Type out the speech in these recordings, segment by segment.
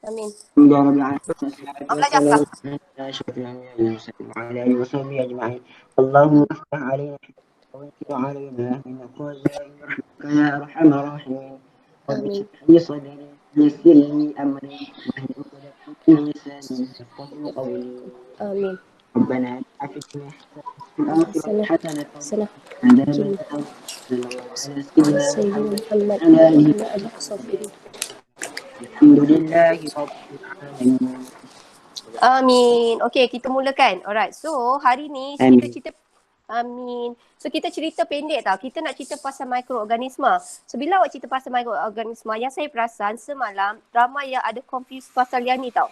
Amin. Belajar Kak. اللهم افتح علينا وانشر علينا من خزائن رحمتك يا ارحم الراحمين. رب اشرح لي صدري ويسر لي امري واحلل عقدة من لساني يفقهوا قولي. Amin. ربنا آتنا في الدنيا حسنة وفي الآخرة حسنة Sana. وقنا عذاب النار. صلى الله على سيدنا Sayyidina محمد Muhammad وعلى wa آله ala alihi wasallam. الحمد لله رب العالمين. Amin. Okey, kita mulakan. Alright. So, hari ni kita آمين. cerita Amin. So, kita cerita pendek tau. Kita nak cerita pasal mikroorganisma. So, bila awak cerita pasal mikroorganisma, yang saya perasan semalam ramai yang ada confuse pasal yang ni tau.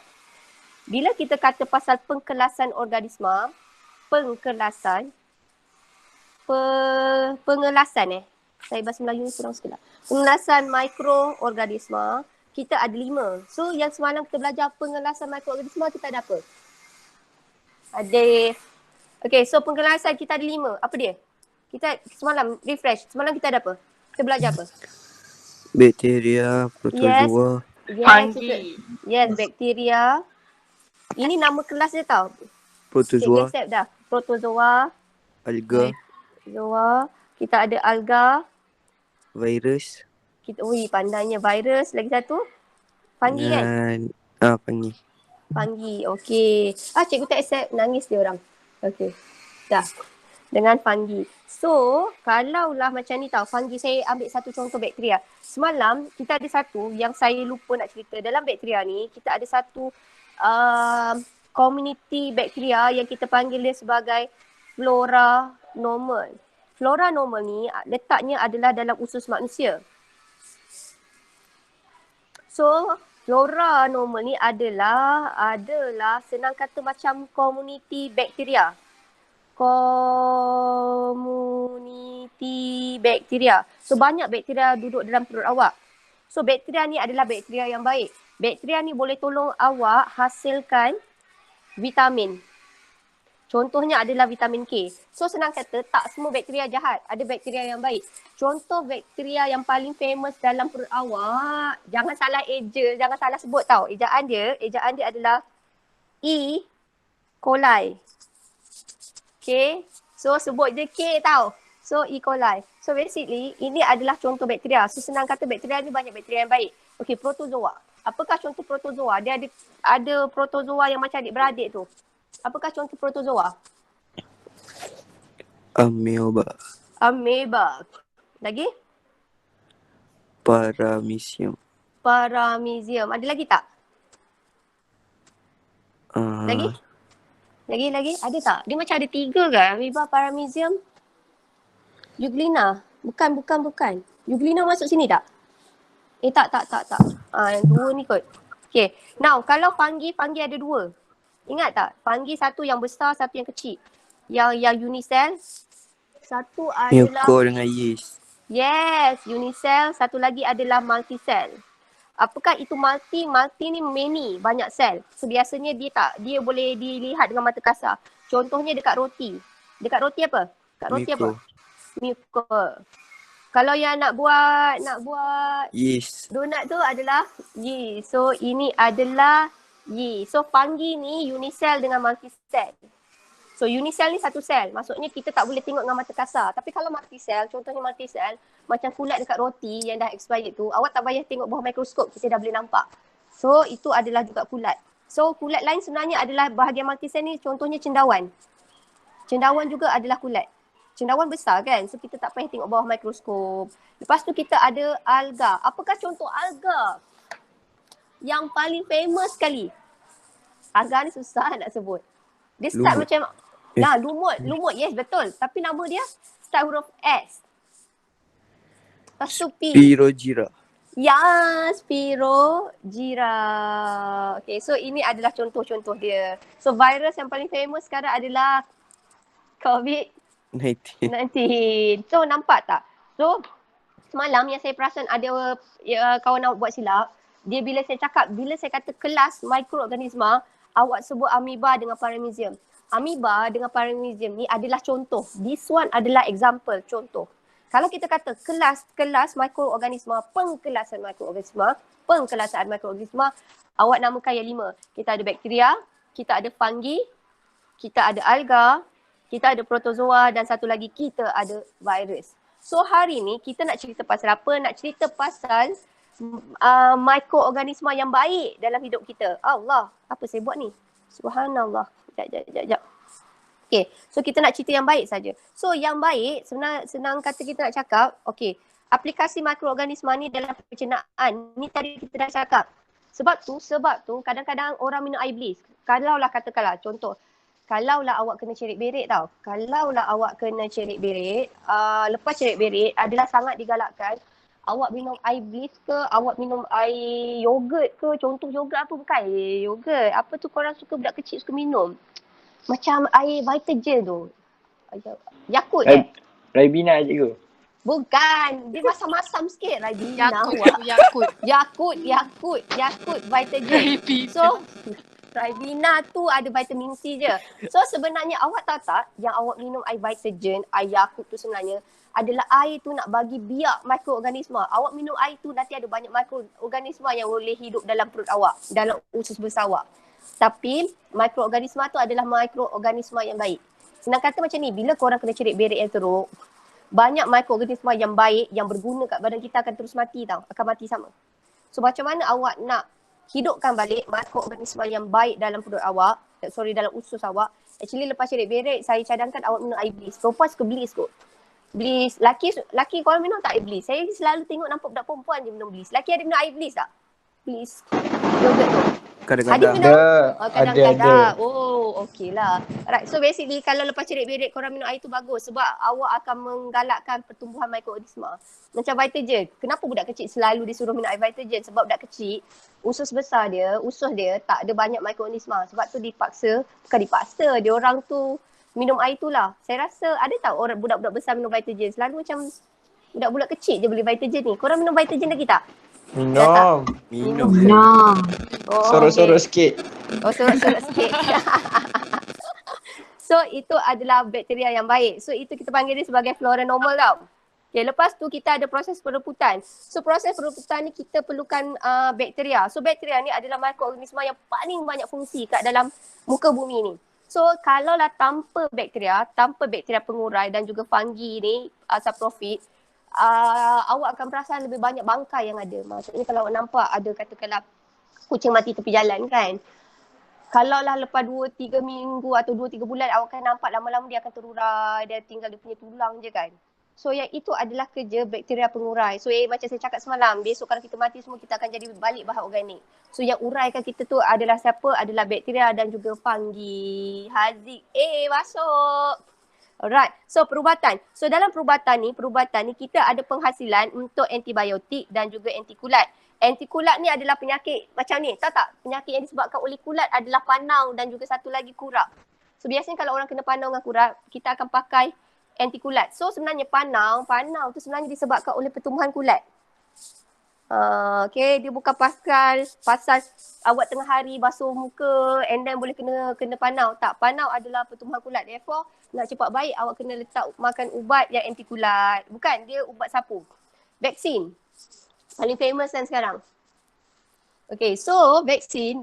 Bila kita kata pasal pengkelasan organisma, pengelasan saya bahasa Melayu ni kurang sikit lah. Pengelasan mikroorganisma, kita ada 5. So yang semalam kita belajar pengelasan mikroorganisma, kita ada apa? Ada, okay, so pengelasan kita ada 5. Apa dia? Kita semalam refresh. Semalam kita ada apa? Kita belajar apa? Bakteria, protozoa. Yes, bakteria. Ini nama kelas dia tau. Protozoa. Cikgu accept dah. Protozoa. Alga. Zoa. Kita ada alga. Virus. Pandainya virus. Lagi satu? Fungi kan? Fungi. Fungi. Okey. Cikgu tak accept. Nangis dia orang. Okey. Dah. Dengan fungi. So, kalaulah macam ni tau. Fungi, saya ambil satu contoh bakteria. Semalam, kita ada satu yang saya lupa nak cerita. Dalam bakteria ni, kita ada satu community bakteria yang kita panggil dia sebagai flora normal. Flora normal ni letaknya adalah dalam usus manusia. So, flora normal ni adalah senang kata macam community bakteria. Community bakteria. So, banyak bakteria duduk dalam perut awak. So, bakteria ni adalah bakteria yang baik. Bakteria ni boleh tolong awak hasilkan vitamin. Contohnya adalah vitamin K. So senang kata tak semua bakteria jahat. Ada bakteria yang baik. Contoh bakteria yang paling famous dalam perut awak. Jangan salah jangan salah sebut tau. Ejaan dia adalah E. coli. Okay. So sebut je K tau. So E. coli. So basically ini adalah contoh bakteria. So senang kata bakteria ni banyak bakteria yang baik. Okay, protozoa. Apakah contoh protozoa? Dia ada protozoa yang macam adik-beradik tu. Apakah contoh protozoa? Amoeba. Lagi? Paramecium. Ada lagi tak? Lagi? Ada tak? Dia macam ada 3 kan? Amoeba, paramecium, Euglena. Bukan. Euglena masuk sini tak? Tak. Yang 2 ni kot. Okay. Now, kalau fungi ada 2. Ingat tak? Fungi satu yang besar, satu yang kecil. Yang unicell. Satu adalah Muko dengan yeast. Yes, unicell. Satu lagi adalah multicell. Apakah itu multi? Multi ni many, banyak sel. So biasanya dia boleh dilihat dengan mata kasar. Contohnya dekat roti. Dekat roti apa? Dekat roti Muko. apa? Muko. Kalau yang nak buat yeast. Donat tu adalah yeast. So ini adalah yeast. So fungi ni unicell dengan multicell. So unicell ni satu sel. Maksudnya kita tak boleh tengok dengan mata kasar. Tapi kalau multicell, contohnya multicell, macam kulat dekat roti yang dah expired tu, awak tak payah tengok bawah mikroskop, kita dah boleh nampak. So itu adalah juga kulat. So kulat lain sebenarnya adalah bahagian multicell ni, contohnya cendawan. Cendawan juga adalah kulat. Cendawan besar kan, so kita tak payah tengok bawah mikroskop. Lepas tu kita ada alga. Apakah contoh alga? Yang paling famous sekali. Alga ni susah nak sebut. Dia start Lumut. macam lumut. Yes, betul. Tapi nama dia start huruf S. Lepas tu P. Spirogyra. Ya, Spirogyra. Okay, so ini adalah contoh-contoh dia. So virus yang paling famous sekarang adalah COVID-19. So nampak tak? So semalam yang saya perasan ada kawan awak buat silap. Dia bila saya kata kelas mikroorganisma, awak sebut amoeba dengan paramecium. Amoeba dengan paramecium ni adalah contoh. This one adalah example, contoh. Kalau kita kata kelas mikroorganisma, pengkelasan mikroorganisma, awak namakan yang 5. Kita ada bakteria, kita ada fungi, kita ada alga, kita ada protozoa dan satu lagi kita ada virus. So hari ni kita nak cerita pasal apa? Nak cerita pasal mikroorganisma yang baik dalam hidup kita. Allah, apa saya buat ni? Subhanallah. Sekejap. Okay, so kita nak cerita yang baik saja. So yang baik, senang kata kita nak cakap, okay, aplikasi mikroorganisma ni dalam pencernaan, ni tadi kita dah cakap. Sebab tu kadang-kadang orang minum air bilis. Kalaulah katakanlah, contoh, kalaulah awak kena cerit berit tau. Lepas cerit berit adalah sangat digalakkan awak minum air bilis ke, awak minum air yogurt ke, contoh yogurt apa bukan yogurt. Apa tu korang suka, budak kecil suka minum? Macam air Vitagen tu. Yakult Ribena je ke? Bukan. Dia masam-masam sikit. Ribena. Yakult Vitagen. So, Ribena tu ada vitamin C je. So sebenarnya awak tahu tak yang awak minum air Vitagen, air Yakult tu sebenarnya adalah air tu nak bagi biak mikroorganisma. Awak minum air tu nanti ada banyak mikroorganisma yang boleh hidup dalam perut awak, dalam usus besar awak. Tapi mikroorganisma tu adalah mikroorganisma yang baik. Senang kata macam ni, bila korang kena cerit berit yang teruk, banyak mikroorganisma yang baik yang berguna kat badan kita akan terus mati tau. Akan mati sama. So macam mana awak nak hidupkan balik mikroorganisma yang baik dalam perut awak, dalam usus awak. Actually lepas cerit berit, saya cadangkan awak minum air Bliss. Perempuan suka Bliss kot. Bliss, laki korang minum tak air Bliss? Saya selalu tengok nampak budak perempuan je minum Bliss. Laki ada minum air Bliss tak? Bliss. Yogurt tu. Kadang-kadang. Kadang-kadang. Oh, okey lah. Alright, so basically kalau lepas cerit berit korang minum air tu bagus sebab awak akan menggalakkan pertumbuhan mikroorganisma. Macam Vitagen. Kenapa budak kecil selalu disuruh minum air Vitagen? Sebab budak kecil, usus dia tak ada banyak mikroorganisma. Sebab tu bukan dipaksa, dia orang tu minum air tu lah. Saya rasa ada tak orang budak-budak besar minum Vitagen? Selalu macam budak-budak kecil je beli Vitagen ni. Korang minum Vitagen lagi tak? Minum. Oh, Sorok-sorok sikit. Oh, sorok-sorok sikit. So, itu adalah bakteria yang baik. So, itu kita panggil dia sebagai flora normal tau. Okay, lepas tu kita ada proses perebutan. So, proses perebutan ni kita perlukan bakteria. So, bakteria ni adalah mikroorganisma yang paling banyak fungsi kat dalam muka bumi ni. So, kalaulah tanpa bakteria pengurai dan juga fungi ni, saprofit, awak akan perasan lebih banyak bangkai yang ada. Maksudnya kalau awak nampak ada katakanlah kucing mati tepi jalan kan. Kalaulah lepas 2-3 minggu atau 2-3 bulan awak akan nampak lama-lama dia akan terurai, dia tinggal dia punya tulang je kan. So yang itu adalah kerja bakteria pengurai. So macam saya cakap semalam, besok kalau kita mati semua kita akan jadi balik bahan organik. So yang uraikan kita tu adalah siapa? Adalah bakteria dan juga fungi. Haziq, masuk. Alright, so perubatan. So dalam perubatan ni kita ada penghasilan untuk antibiotik dan juga antikulat. Antikulat ni adalah penyakit macam ni, tahu tak? Penyakit yang disebabkan oleh kulat adalah panau dan juga satu lagi kurap. So biasanya kalau orang kena panau dengan kurap, kita akan pakai antikulat. So sebenarnya panau tu sebenarnya disebabkan oleh pertumbuhan kulat. Okay, dia bukan pasal awak tengah hari basuh muka and then boleh kena panau. Tak, panau adalah pertumbuhan kulat. Therefore, nak cepat baik awak kena letak makan ubat yang anti kulat. Bukan, dia ubat sapu. Vaksin. Paling famous kan sekarang. Okay, so vaksin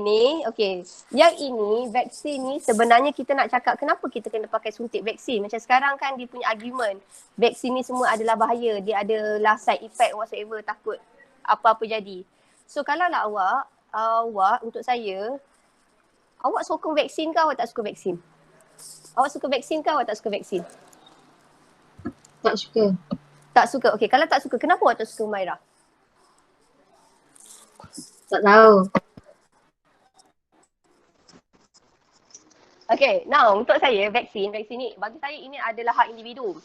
ni, okay. Vaksin ni sebenarnya kita nak cakap kenapa kita kena pakai suntik vaksin. Macam sekarang kan dia punya argument. Vaksin ni semua adalah bahaya. Dia adalah side effect whatsoever, takut apa-apa jadi. So kalau lah awak untuk saya, awak sokong vaksin ke awak tak suka vaksin? Awak suka vaksin ke awak tak suka vaksin? Tak suka. Tak suka. Okay, kalau tak suka, kenapa awak tak suka Humairah? Tak tahu. Okay, now untuk saya vaksin ni bagi saya ini adalah hak individu.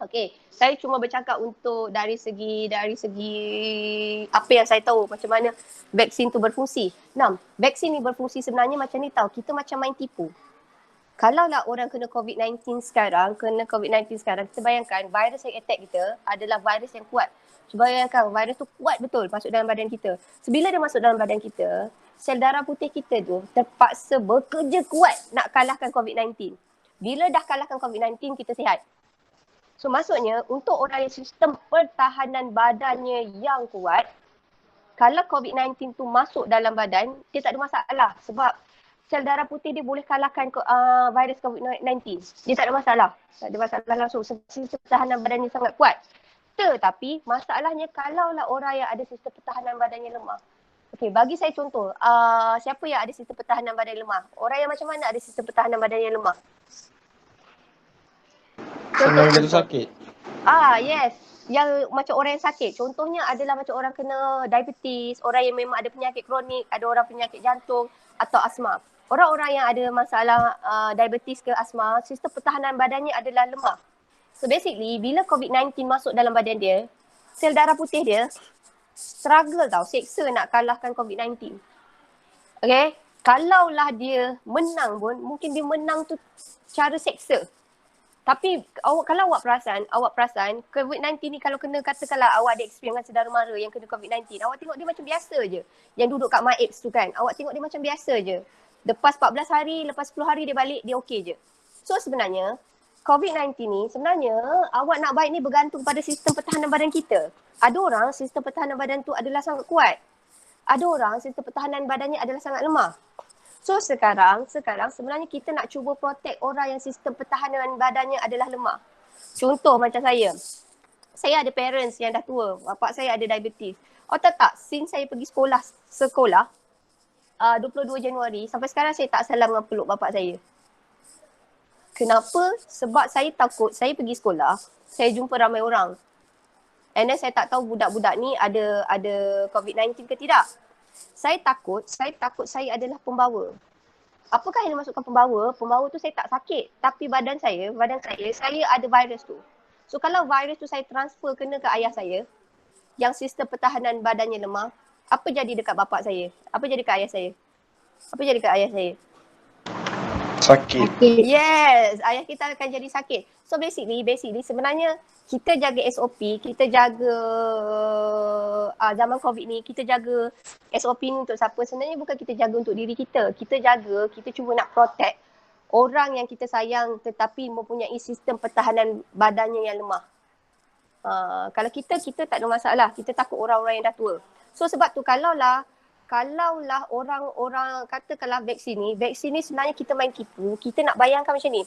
Okay, saya cuma bercakap untuk dari segi apa yang saya tahu macam mana vaksin tu berfungsi. Nah, vaksin ni berfungsi sebenarnya macam ni tau, kita macam main tipu. Kalau lah orang kena COVID-19 sekarang, kita bayangkan virus yang attack kita adalah virus yang kuat. Cuba bayangkan virus tu kuat betul masuk dalam badan kita. So, bila dia masuk dalam badan kita, sel darah putih kita tu terpaksa bekerja kuat nak kalahkan COVID-19. Bila dah kalahkan COVID-19, kita sihat. So maksudnya untuk orang yang sistem pertahanan badannya yang kuat, kalau COVID-19 tu masuk dalam badan, dia tak ada masalah sebab sel darah putih dia boleh kalahkan virus COVID-19. Dia tak ada masalah. Tak ada masalah langsung. Sistem pertahanan badannya sangat kuat. Tetapi masalahnya kalaulah orang yang ada sistem pertahanan badannya lemah. Okey, bagi saya contoh. Siapa yang ada sistem pertahanan badan lemah? Orang yang macam mana ada sistem pertahanan badannya lemah? Senang jatuh sakit. Yes. Yang macam orang yang sakit. Contohnya adalah macam orang kena diabetes, orang yang memang ada penyakit kronik, ada orang penyakit jantung atau asma. Orang-orang yang ada masalah diabetes ke asma, sistem pertahanan badannya adalah lemah. So basically, bila COVID-19 masuk dalam badan dia, sel darah putih dia struggle tau, seksa nak kalahkan COVID-19. Okay? Kalaulah dia menang pun, mungkin dia menang tu cara seksa. Tapi kalau awak perasan COVID-19 ni kalau kena katakanlah awak ada experience dengan saudara mara yang kena COVID-19, awak tengok dia macam biasa je. Yang duduk kat MyApes tu kan, awak tengok dia macam biasa je. Lepas 14 hari, lepas 10 hari dia balik, dia okey je. So sebenarnya COVID-19 ni sebenarnya awak nak baik ni bergantung pada sistem pertahanan badan kita. Ada orang sistem pertahanan badan tu adalah sangat kuat. Ada orang sistem pertahanan badannya adalah sangat lemah. So sekarang sebenarnya kita nak cuba protect orang yang sistem pertahanan badannya adalah lemah. Contoh macam saya. Saya ada parents yang dah tua. Bapak saya ada diabetes. Tak, since saya pergi sekolah 22 Januari sampai sekarang saya tak salam dengan peluk bapak saya. Kenapa? Sebab saya takut saya pergi sekolah, saya jumpa ramai orang. And then saya tak tahu budak-budak ni ada COVID-19 ke tidak. Saya takut saya adalah pembawa. Apakah yang dimaksudkan pembawa? Pembawa tu saya tak sakit. Tapi badan saya ada virus tu. So kalau virus tu saya transfer kena ke ayah saya, yang sistem pertahanan badannya lemah, apa jadi dekat bapak saya? Apa jadi dekat ayah saya? Apa jadi dekat ayah saya? Sakit. Yes, ayah kita akan jadi sakit. So basically sebenarnya kita jaga SOP, kita jaga zaman COVID ni, kita jaga SOP ni untuk siapa? Sebenarnya bukan kita jaga untuk diri kita. Kita cuba nak protect orang yang kita sayang tetapi mempunyai sistem pertahanan badannya yang lemah. Kalau kita tak ada masalah, kita takut orang-orang yang dah tua. So sebab tu kalaulah orang-orang katakanlah vaksin ni sebenarnya kita main tipu, kita nak bayangkan macam ni.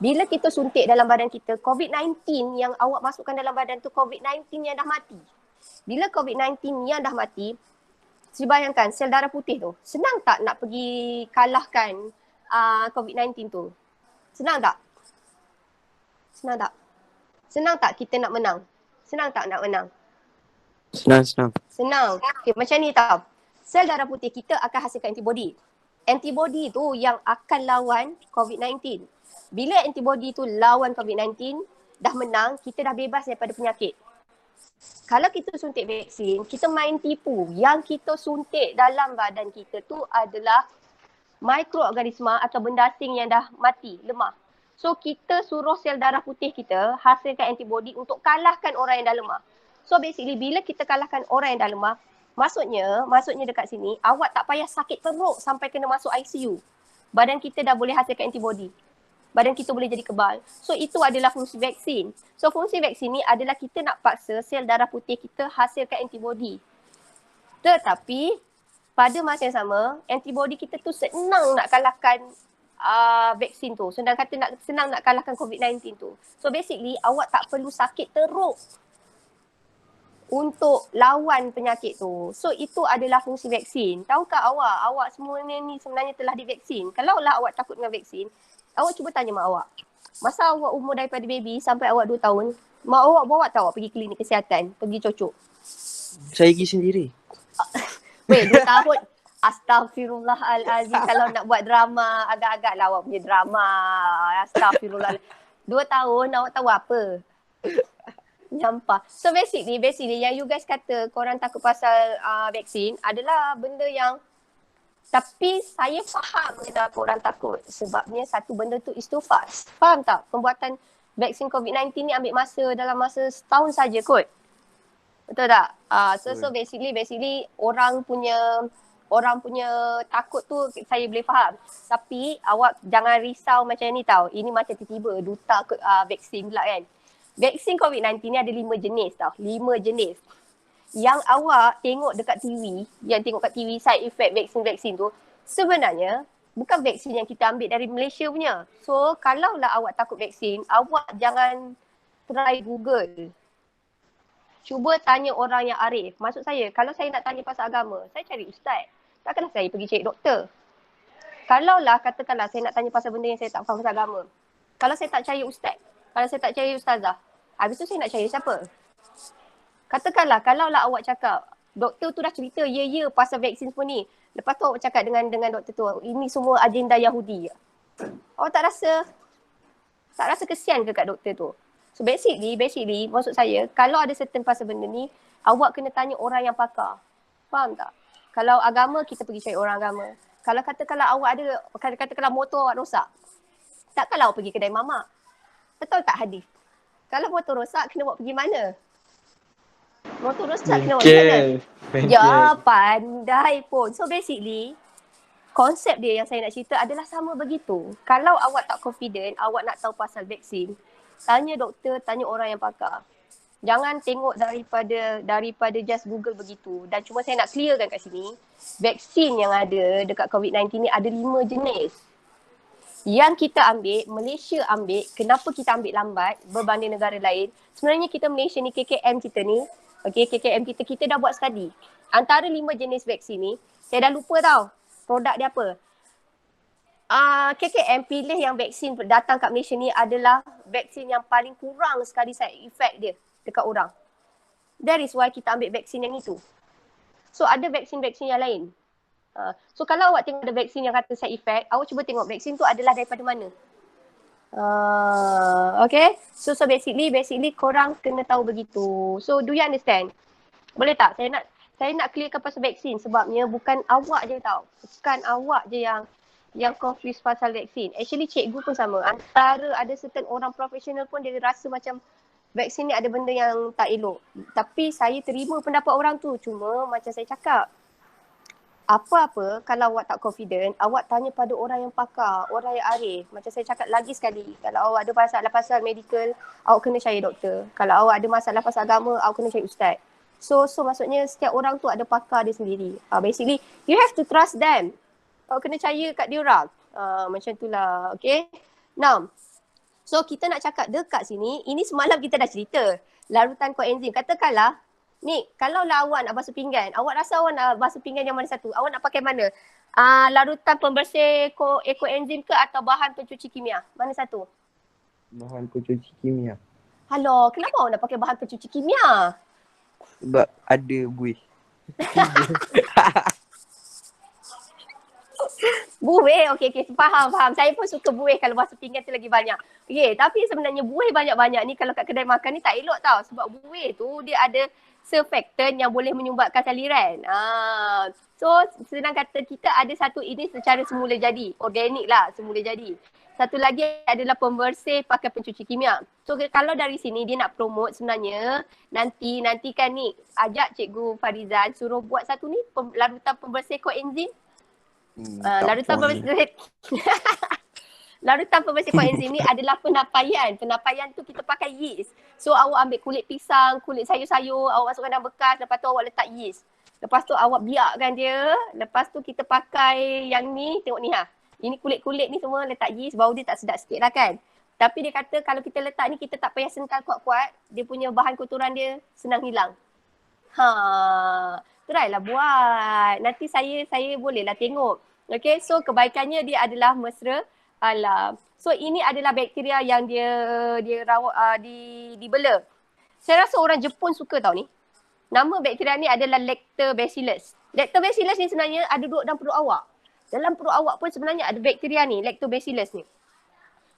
Bila kita suntik dalam badan kita, COVID-19 yang awak masukkan dalam badan tu COVID-19 yang dah mati. Bila COVID-19 yang dah mati, bayangkan sel darah putih tu, senang tak nak pergi kalahkan COVID-19 tu? Senang tak? Senang tak kita nak menang? Senang tak nak menang? Senang. Okay, macam ni tau. Sel darah putih kita akan hasilkan antibody. Antibody tu yang akan lawan COVID-19. Bila antibody tu lawan COVID-19, dah menang, kita dah bebas daripada penyakit. Kalau kita suntik vaksin, kita main tipu. Yang kita suntik dalam badan kita tu adalah mikroorganisma atau benda asing yang dah mati, lemah. So kita suruh sel darah putih kita hasilkan antibody untuk kalahkan orang yang dah lemah. So basically bila kita kalahkan orang yang dah lemah, maksudnya dekat sini awak tak payah sakit teruk sampai kena masuk ICU. Badan kita dah boleh hasilkan antibody. Badan kita boleh jadi kebal. So itu adalah fungsi vaksin. So fungsi vaksin ni adalah kita nak paksa sel darah putih kita hasilkan antibody. Tetapi pada masa yang sama, antibody kita tu senang nak kalahkan vaksin tu. Senang nak kalahkan COVID-19 tu. So basically awak tak perlu sakit teruk untuk lawan penyakit tu. So itu adalah fungsi vaksin. Tahukah awak semuanya ni sebenarnya telah divaksin. Kalaulah awak takut dengan vaksin, awak cuba tanya mak awak. Masa awak umur daripada baby sampai awak 2 tahun, mak awak bawa tak awak pergi klinik kesihatan, pergi cocok? Saya pergi sendiri. Weh, 2 tahun. Astaghfirullahalazim. Kalau nak buat drama, agak-agak lah awak punya drama. Astaghfirullah. 2 tahun awak tahu apa? Nyampah. So basically yang you guys kata korang takut pasal vaksin adalah benda yang, tapi saya faham kenapa korang takut. Sebabnya satu benda tu is too fast. Faham tak? Pembuatan vaksin COVID-19 ni ambil masa dalam masa setahun saja kot. Betul tak? So basically orang punya takut tu saya boleh faham. Tapi awak jangan risau macam ni tau. Ini macam tiba-tiba duta vaksin pula kan. Vaksin COVID-19 ni ada 5 jenis tau. 5 jenis. Yang awak tengok dekat TV, yang tengok kat TV side effect vaksin-vaksin tu, sebenarnya bukan vaksin yang kita ambil dari Malaysia punya. So, kalaulah awak takut vaksin, awak jangan try Google. Cuba tanya orang yang arif. Maksud saya, kalau saya nak tanya pasal agama, saya cari ustaz. Takkanlah saya pergi cari doktor. Kalaulah katakanlah saya nak tanya pasal benda yang saya tak faham pasal agama. Kalau saya tak cari ustaz, kalau saya tak cari ustazah, habis tu saya nak cari siapa? Katakanlah, kalaulah awak cakap, doktor tu dah cerita, ya pasal vaksin semua ni. Lepas tu awak cakap dengan doktor tu, ini semua agenda Yahudi. Awak tak rasa kesian ke kat doktor tu? So basically, maksud saya, kalau ada certain pasal benda ni, awak kena tanya orang yang pakar. Faham tak? Kalau agama, kita pergi cari orang agama. Kalau katakanlah awak ada, katakanlah motor awak rosak, takkanlah awak pergi kedai mamak. Betul tak hadis? Kalau motor rosak, kena bawa pergi mana? Motor rosak kena bawa pergi mana? Ya, pandai pun. So basically, konsep dia yang saya nak cerita adalah sama begitu. Kalau awak tak confident, awak nak tahu pasal vaksin, tanya doktor, tanya orang yang pakar. Jangan tengok daripada just Google begitu. Dan cuma saya nak clearkan kat sini, vaksin yang ada dekat COVID-19 ni ada 5 jenis. Yang kita ambil, Malaysia ambil, kenapa kita ambil lambat berbanding negara lain? Sebenarnya kita Malaysia ni, KKM kita ni, KKM kita dah buat study. Antara 5 jenis vaksin ni, saya dah lupa tau produk dia apa. KKM pilih yang vaksin datang kat Malaysia ni adalah vaksin yang paling kurang sekali side effect dia dekat orang. That is why kita ambil vaksin yang itu. So ada vaksin-vaksin yang lain. So kalau awak tengok ada vaksin yang kata side effect, awak cuba tengok vaksin tu adalah daripada mana. Okay. So basically korang kena tahu begitu. So do you understand? Boleh tak? Saya nak clearkan pasal vaksin sebabnya bukan awak je tau. Bukan awak je yang confuse pasal vaksin. Actually cikgu pun sama. Antara ada certain orang profesional pun dia rasa macam vaksin ni ada benda yang tak elok. Tapi saya terima pendapat orang tu. Cuma macam saya cakap, apa-apa kalau awak tak confident, awak tanya pada orang yang pakar, orang yang arif. Macam saya cakap lagi sekali, kalau awak ada masalah pasal medical, awak kena cari doktor. Kalau awak ada masalah pasal agama, awak kena cari ustaz. So maksudnya setiap orang tu ada pakar dia sendiri. Basically, you have to trust them. Awak kena percaya kat dia orang. Macam itulah, okay? Now, so kita nak cakap dekat sini, ini semalam kita dah cerita. Larutan koenzim. Katakanlah, ni kalau lah awak nak basuh pinggan, awak rasa awak nak basuh pinggan yang mana satu? Awak nak pakai mana? Larutan pembersih ekoenzim ke atau bahan pencuci kimia? Mana satu? Bahan pencuci kimia. Halo, kenapa awak nak pakai bahan pencuci kimia? Sebab ada buih. Buih, okey, faham. Saya pun suka buih kalau basuh pinggan tu lagi banyak. Okey, tapi sebenarnya buih banyak-banyak ni kalau kat kedai makan ni tak elok tau. Sebab buih tu dia ada surfactant yang boleh menyumbatkan saliran. So senang kata kita ada satu ini secara semula jadi. Organik lah semula jadi. Satu lagi adalah pembersih pakai pencuci kimia. So kalau dari sini dia nak promote sebenarnya nanti kan ni ajak Cikgu Farizan suruh buat satu ni larutan pembersih koenzim. Larutan pembersih koenzim ni adalah penapaian. Penapaian tu kita pakai yeast. So awak ambil kulit pisang, kulit sayur-sayur, awak masukkan dalam bekas, lepas tu awak letak yeast. Lepas tu awak biarkan dia. Lepas tu kita pakai yang ni, tengok ni ha. Ini kulit-kulit ni semua letak yeast, bau dia tak sedap sikit lah kan. Tapi dia kata kalau kita letak ni kita tak payah sengkal kuat-kuat, dia punya bahan kotoran dia senang hilang. Try lah buat. Nanti saya bolehlah tengok. Okay, so kebaikannya dia adalah mesra alam. So ini adalah bakteria yang dia rawat dibela. Saya rasa orang Jepun suka tau ni. Nama bakteria ni adalah Lactobacillus. Lactobacillus ni sebenarnya ada duduk dalam perut awak. Dalam perut awak pun sebenarnya ada bakteria ni, Lactobacillus ni.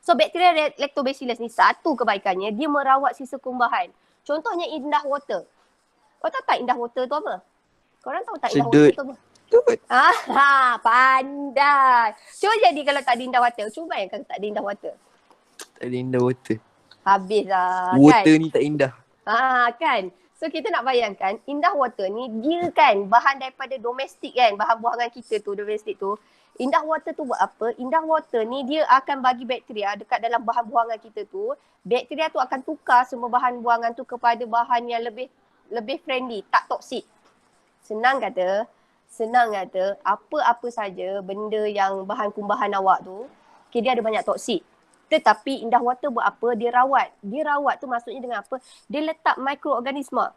So bakteria Lactobacillus ni satu kebaikannya dia merawat sisa kumbahan. Contohnya indah water. Kau tahu tak indah water tu apa? Korang tahu tak indah water tu apa? Pandai. Cuba jadi kalau tak ada indah water. Cuba bayangkan kalau tak ada indah water. Tak ada indah water. Habis lah Water kan? ni tak indah. Kan? So kita nak bayangkan indah water ni dia kan bahan daripada domestik kan, bahan buangan kita tu domestik tu. Indah water tu buat apa? Indah water ni dia akan bagi bakteria dekat dalam bahan buangan kita tu. Bakteria tu akan tukar semua bahan buangan tu kepada bahan yang lebih friendly, tak toksik. Senang kata, apa-apa saja benda yang bahan kumbahan awak tu, okay, dia ada banyak toksik. Tetapi indah water buat apa? Dia rawat. Dia rawat tu maksudnya dengan apa? Dia letak mikroorganisma.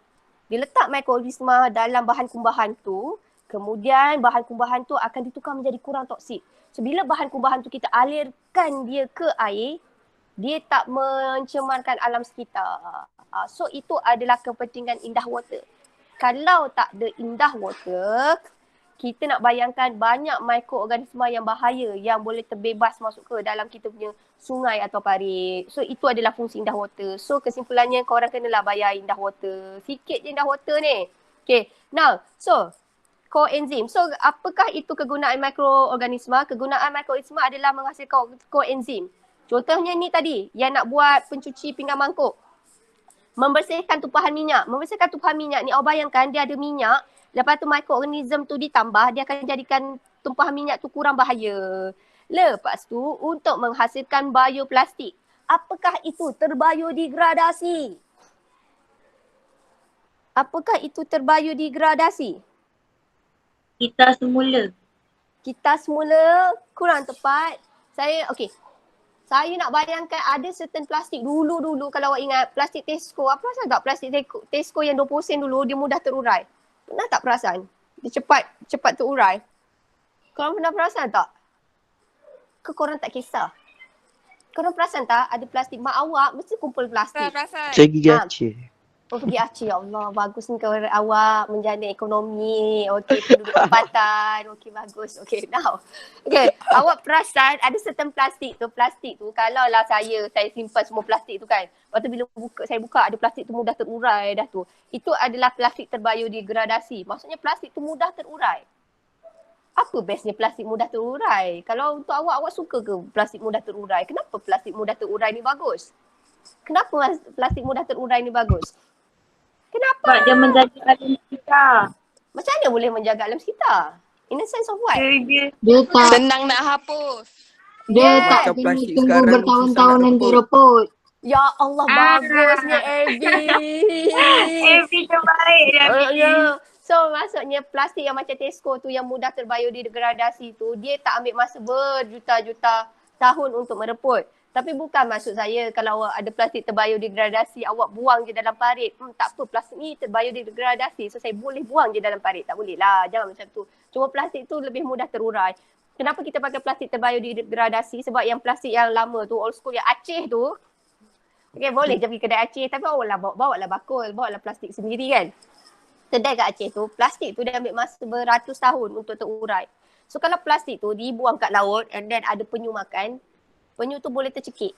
Dia letak mikroorganisma dalam bahan kumbahan tu. Kemudian bahan kumbahan tu akan ditukar menjadi kurang toksik. So bila bahan kumbahan tu kita alirkan dia ke air, dia tak mencemarkan alam sekitar. So itu adalah kepentingan indah water. Kalau tak ada indah water, kita nak bayangkan banyak mikroorganisma yang bahaya yang boleh terbebas masuk ke dalam kita punya sungai atau parit. So itu adalah fungsi indah water. So kesimpulannya korang kenalah bayar indah water. Sikit je indah water ni. Okay, now so koenzim. So apakah itu kegunaan mikroorganisma? Kegunaan mikroorganisma adalah menghasilkan koenzim. Contohnya ni tadi yang nak buat pencuci pinggan mangkuk. Membersihkan tumpahan minyak. Membersihkan tumpahan minyak ni awak bayangkan dia ada minyak. Lepas tu mikroorganism tu ditambah, dia akan jadikan tumpahan minyak tu kurang bahaya. Lepas tu untuk menghasilkan bioplastik. Apakah itu terbiodegradasi? Apakah itu terbiodegradasi? Kita semula. Kita semula kurang tepat. Saya nak bayangkan ada certain plastik dulu kalau awak ingat plastik Tesco. Apa rasa tak plastik Tesco yang 20 sen dulu dia mudah terurai? Pernah tak perasan? Dia cepat terurai. Korang pernah perasan tak? Ke korang tak kisah? Korang perasan tak ada plastik mak awak mesti kumpul plastik. Perasan. Saya gigi Aceh. Oh pergi Aceh, ya Allah bagus ni kawan awak menjana ekonomi. Okey penduduk tempatan. Okey bagus. Okey now. Okey awak perasan ada certain plastik tu kalau lah saya simpan semua plastik tu kan. Lepas tu bila saya buka ada plastik tu mudah terurai dah tu. Itu adalah plastik terbiodegradasi. Maksudnya plastik tu mudah terurai. Apa bestnya plastik mudah terurai? Kalau untuk awak suka ke plastik mudah terurai? Kenapa plastik mudah terurai ni bagus? Kenapa plastik mudah terurai ni bagus? Kenapa? Sebab dia menjaga alam sekitar. Macam mana boleh menjaga alam sekitar? In a sense of what? Dia tak, Senang nak hapus. dia tak Macam kena plastik tunggu sekarang bertahun-tahun susah nak nanti rebut. reput. Ya Allah bagusnya Abby. Every terbaik Ya. So maksudnya plastik yang macam Tesco tu yang mudah terbiodegradasi tu dia tak ambil masa berjuta-juta tahun untuk mereput. Tapi bukan maksud saya kalau awak ada plastik terbiodegradasi awak buang je dalam parit. Tak apa plastik ni terbiodegradasi so saya boleh buang je dalam parit. Tak boleh lah. Jangan macam tu. Cuma plastik tu lebih mudah terurai. Kenapa kita pakai plastik terbiodegradasi? Sebab yang plastik yang lama tu old school yang Aceh tu. Okay boleh je pergi kedai Aceh tapi bawa lah bakul. Bawa lah plastik sendiri kan. Kedai kat Aceh tu plastik tu dia ambil masa beratus tahun untuk terurai. So kalau plastik tu dibuang kat laut and then ada penyu makan. Penyu tu boleh tercekik.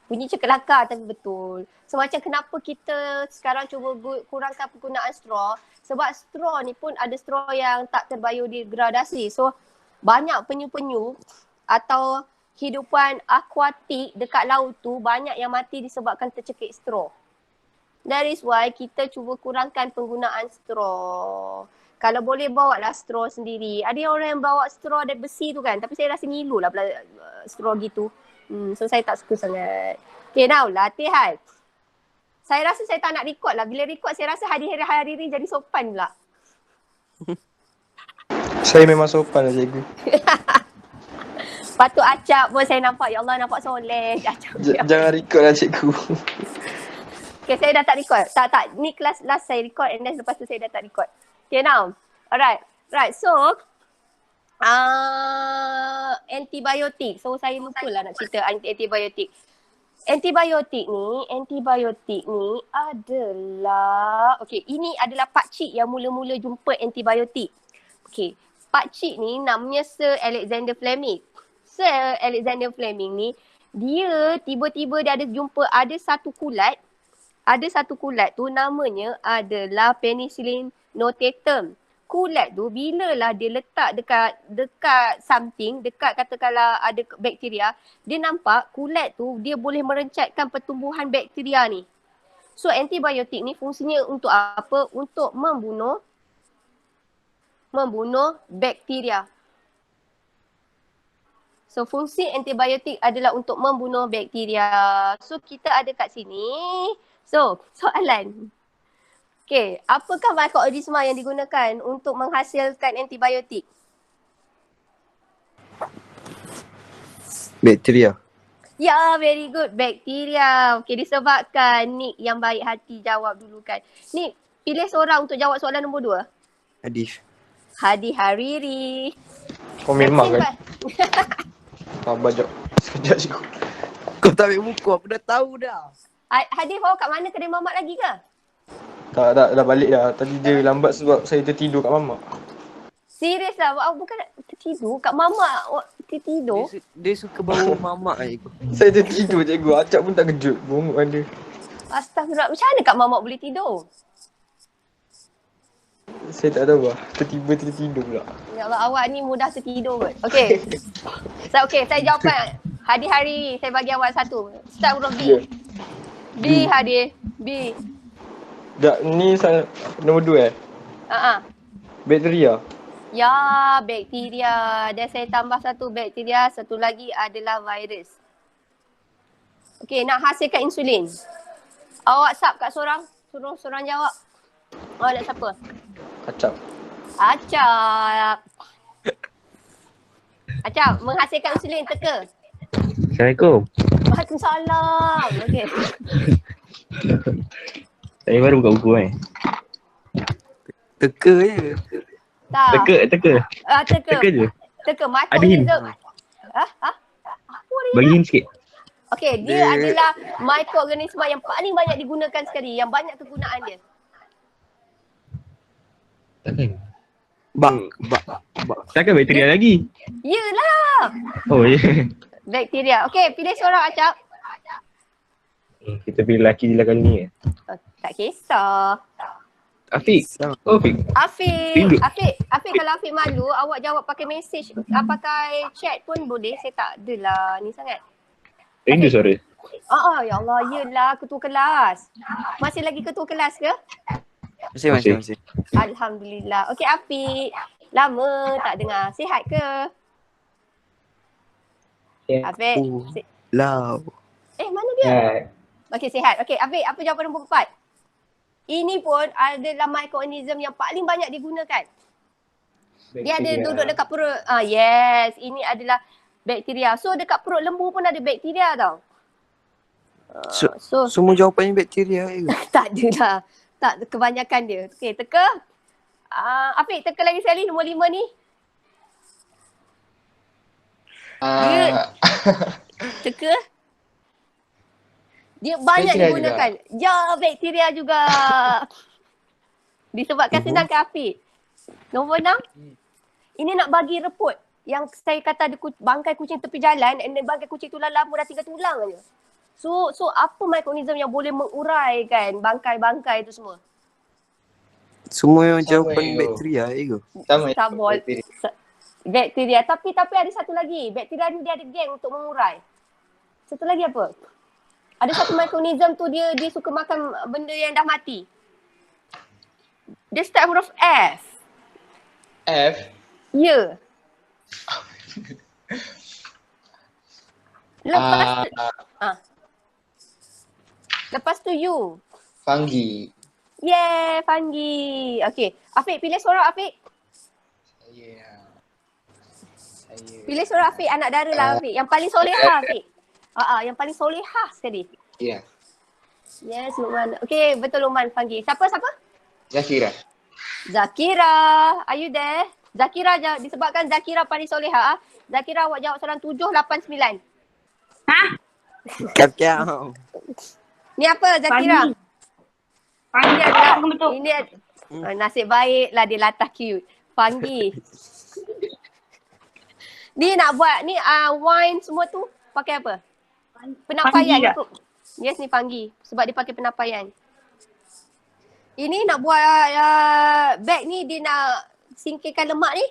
Bunyi cekelakar tapi betul. So macam kenapa kita sekarang cuba kurangkan penggunaan straw. Sebab straw ni pun ada straw yang tak terbiodegradasi. So banyak penyu-penyu atau hidupan akuatik dekat laut tu banyak yang mati disebabkan tercekik straw. That is why kita cuba kurangkan penggunaan straw. Kalau boleh bawa lah straw sendiri. Ada orang yang bawa straw dari besi tu kan. Tapi saya rasa ngilu lah straw gitu. So saya tak suka sangat. Okay now latihan. Saya rasa saya tak nak record lah. Bila record saya rasa hari-hari ni jadi sopan pula. Saya memang sopan lah cikgu. Patut acap pun saya nampak. Ya Allah nampak soleh. Acap. Jangan record lah cikgu. Okay saya dah tak record. Tak. Ni kelas last saya record and then lepas tu saya dah tak record. Okay now. Alright. Right so. Antibiotik. So saya lupa lah nak cerita antibiotik. Antibiotik ni adalah ini adalah pakcik yang mula-mula jumpa antibiotik. Okay, pakcik ni namanya Sir Alexander Fleming. Sir Alexander Fleming ni dia tiba-tiba dia ada jumpa ada satu kulat tu namanya adalah Penicillin notatum. Kulat tu bila lah dia letak dekat something, dekat katakanlah ada bakteria, dia nampak kulat tu dia boleh merencatkan pertumbuhan bakteria ni. So antibiotik ni fungsinya untuk apa? Untuk membunuh bakteria. So fungsi antibiotik adalah untuk membunuh bakteria. So kita ada kat sini. So soalan. Okay, apakah mikroorganisma yang digunakan untuk menghasilkan antibiotik? Bakteria. Ya, very good. Bakteria. Okay, disebabkan Nick yang baik hati jawab dulu kan. Nick, pilih seorang untuk jawab soalan nombor 2. Hadis. Hadi Hariri. Kau memang kan? Vaksin Sabar jap. Sekejap cikgu. Kau tak ambil buku, aku dah tahu dah. Hadi bawa kat mana? Kedai mamak lagi ke? Tak, dah balik dah. Tadi dia lambat sebab saya tertidur kat mamak. Serius lah. Bukan tertidur kat mamak. Tertidur. Dia suka bawa mamak je. Saya tertidur cikgu. Acap pun tak kejut. Bongok kan dia. Astagfirullah. Macam mana kat mamak boleh tidur? Saya tak tahu lah. Tiba-tiba tertidur pula. Ya Allah, awak ni mudah tertidur kot. Okay. Saya jawapan. Hadi Hariri. Saya bagi awak satu. Start huruf B. Ya. B Hadi. B. Dah, ni nombor 2 Bakteria. Ya, bakteria. Dan saya tambah satu bakteria. Satu lagi adalah virus. Okay, nak hasilkan insulin. Awak sub kat seorang. Suruh seorang jawab. Awak nak siapa? Acap. Acap. Acap, menghasilkan insulin teka. Assalamualaikum. Waalaikumsalam. Okay. Saya baru buka buku Teka je. Tak. Teka. Teka. Teka je. Teka. Ada hint. Microorganism. Apa ni? Bagi hint sikit. Okay, dia adalah mikroorganisma yang paling banyak digunakan sekali. Yang banyak kegunaan dia. Takkan. Bak. Takkan bakteria lagi. Yelah. Oh ya. Yeah. Bakteria. Okay, pilih seorang Acap. Kita pilih lelaki je lah kali ni. Oh, tak kisah. Afiq. Oh Afiq. Rindu. Afiq kalau Afiq malu, awak jawab pakai mesej, pakai chat pun boleh. Saya tak adalah ni sangat. Rindu suara. Ya Allah, yelah ketua kelas. Masih lagi ketua kelas ke? Masih. Alhamdulillah. Okey Afiq, lama tak dengar. Sihat ke? Afiq. Lau. Mana dia? Okey, sihat. Okey, Afiq, apa jawapan nombor 4? Ini pun adalah mikroorganism yang paling banyak digunakan. Dia ada duduk dekat perut. Yes, ini adalah bakteria. So dekat perut lembu pun ada bakteria tau. Semua jawapannya bakteria je. Tak adalah. Tak, kebanyakan dia. Okey, teka. Afiq, teka lagi sekali nombor 5 ni. Teka. Dia banyak Bakteria digunakan. Ya, bakteria juga. Disebabkan senang ke Afiq. Nombor 6. Ini nak bagi reput. Yang saya kata ada bangkai kucing tepi jalan and then bangkai kucing tu lama dah tinggal tulang aja. So apa mikroorganism yang boleh menguraikan bangkai-bangkai tu semua? Semua jawapan bakteria je. Sama. Sabol. Bakteria. Tapi ada satu lagi. Bakteria ni dia ada geng untuk mengurai. Satu lagi apa? Ada satu mikroorganism tu dia suka makan benda yang dah mati. Dia start huruf F. F. Ya. Lepas tu, lepas tu U. Fungi. Yeah, fungi. Okay. Afiq, pilih seorang Afiq. Saya. Pilih seorang Afiq, anak dara lah Afiq. Yang paling solehah Afiq. Yang paling solehah sekali. Ya. Yes, Luqman. Okay, betul Luqman, fungi. Siapa? Zakira. Zakira. Are you there? Zakira disebabkan Zakira paling solehah. Zakira awak jawab soalan 7, 8, 9. Kakak. Ni apa Zakira? Panggil adalah- apa betul? Ini nasib baiklah dia latah cute. Fungi. Ni nak buat ni wine semua tu pakai apa? Penapaian. Fungi tak? Yes, ni fungi sebab dia pakai penapaian. Ini nak buat bag ni dia nak singkirkan lemak ni.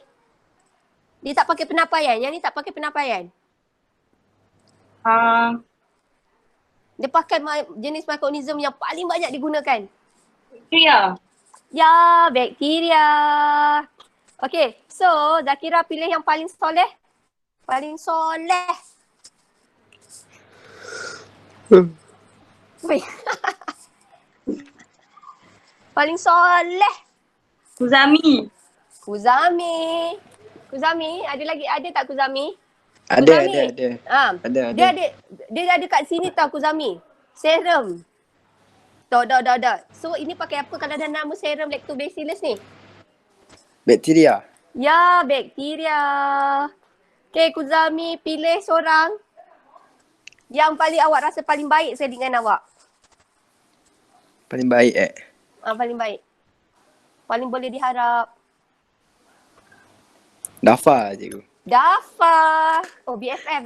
Dia tak pakai penapaian. Yang ni tak pakai penapaian. Dia pakai jenis mikroorganism yang paling banyak digunakan. Bakteria. Ya, bakteria. Okay, so Zakira pilih yang paling soleh. Paling soleh. Weh. Paling soleh. Kuzami. Kuzami. Kuzami, ada tak Kuzami? Ada, Kuzami. ada. Ada. Dia ada kat sini tau Kuzami. Serum. Dah. So ini pakai apa kalau ada nama serum lactobacillus ni? Bakteria. Ya, bakteria. Okay, Kuzami pilih seorang yang paling awak rasa paling baik sekali dengan awak. Paling baik Paling baik. Paling boleh diharap. Dafa cikgu. Dafa. Oh, BFF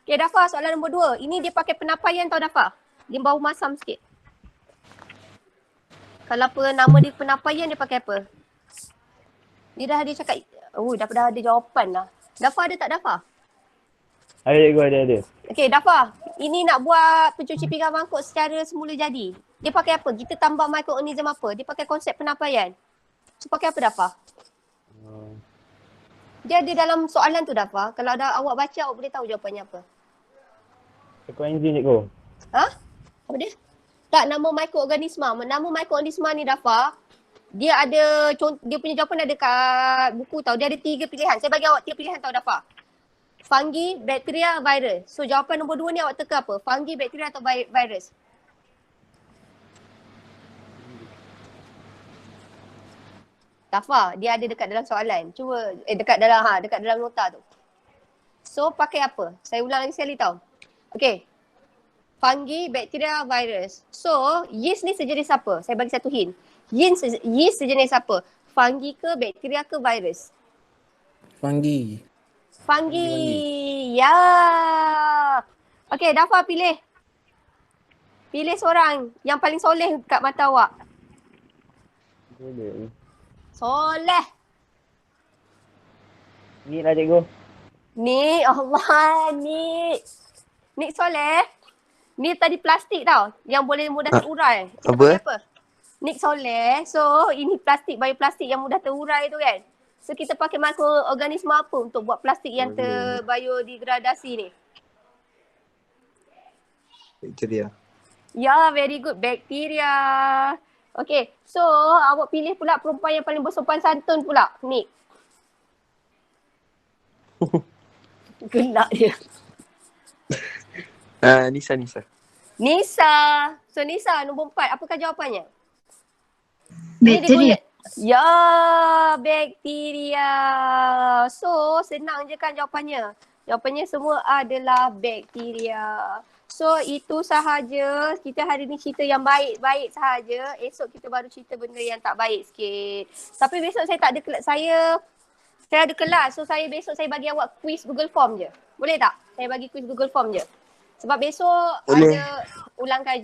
Okay, Dafa, soalan nombor 2. Ini dia pakai penapaian tau Dafa. Dia bau masam sikit. Kalau apa nama dia penapaian, dia pakai apa? Dia dah ada cakap, dah ada jawapan lah. Dafa ada tak Dafa? Ada cikgu, ada. Okay, Dafa. Ini nak buat pencuci pinggan mangkuk secara semula jadi. Dia pakai apa? Kita tambah mikroorganism apa? Dia pakai konsep penapaian. So, pakai apa Dafa? Dia ada dalam soalan tu Dafa. Kalau ada awak baca, awak boleh tahu jawapannya apa. Ekoenzim cikgu. Apa dia? Tak, nama mikroorganisma. Nama mikroorganisma ni Dafa, dia ada, dia punya jawapan ada kat buku tau. Dia ada 3 pilihan. Saya bagi awak 3 pilihan tau Dafa. Fungi, bakteria, virus. So jawapan nombor 2 ni awak teka apa? Fungi, bakteria atau virus? Dafa, dia ada dekat dalam soalan. Cuba, dekat dalam nota tu. So pakai apa? Saya ulang lagi sekali tau. Okay. Fungi, bakteria, virus. So, yeast ni sejenis apa? Saya bagi satu hint. Yeast sejenis apa? Fungi ke, bakteria ke, virus? Fungi. Ya. Okay, Dafa pilih. Pilih seorang yang paling soleh kat mata awak. Soleh. Ni lah cikgu. Ni, Allah, ni soleh. Ni tadi plastik tau, yang boleh mudah terurai. Kita Apa? pakai apa? Nik soleh. So, ini plastik, bioplastik yang mudah terurai tu kan. So, kita pakai mikroorganisme apa untuk buat plastik yang terbiodegradasi ni? Bakteria. Ya, very good. Bakteria. Okay, so awak pilih pula perempuan yang paling bersopan santun pula, Nik. Gelak dia. Nisa. Nisa. So Nisa, nombor 4. Apakah jawapannya? Bakteria. Ya, bakteria. So, senang je kan jawapannya. Jawapannya semua adalah bakteria. So, itu sahaja. Kita hari ni cerita yang baik-baik sahaja. Esok kita baru cerita benda yang tak baik sikit. Tapi besok saya tak ada kelas. Saya ada kelas. So, besok saya bagi awak quiz Google Form je. Boleh tak? Saya bagi quiz Google Form je. Sebab besok Boleh. ada ulang kaji.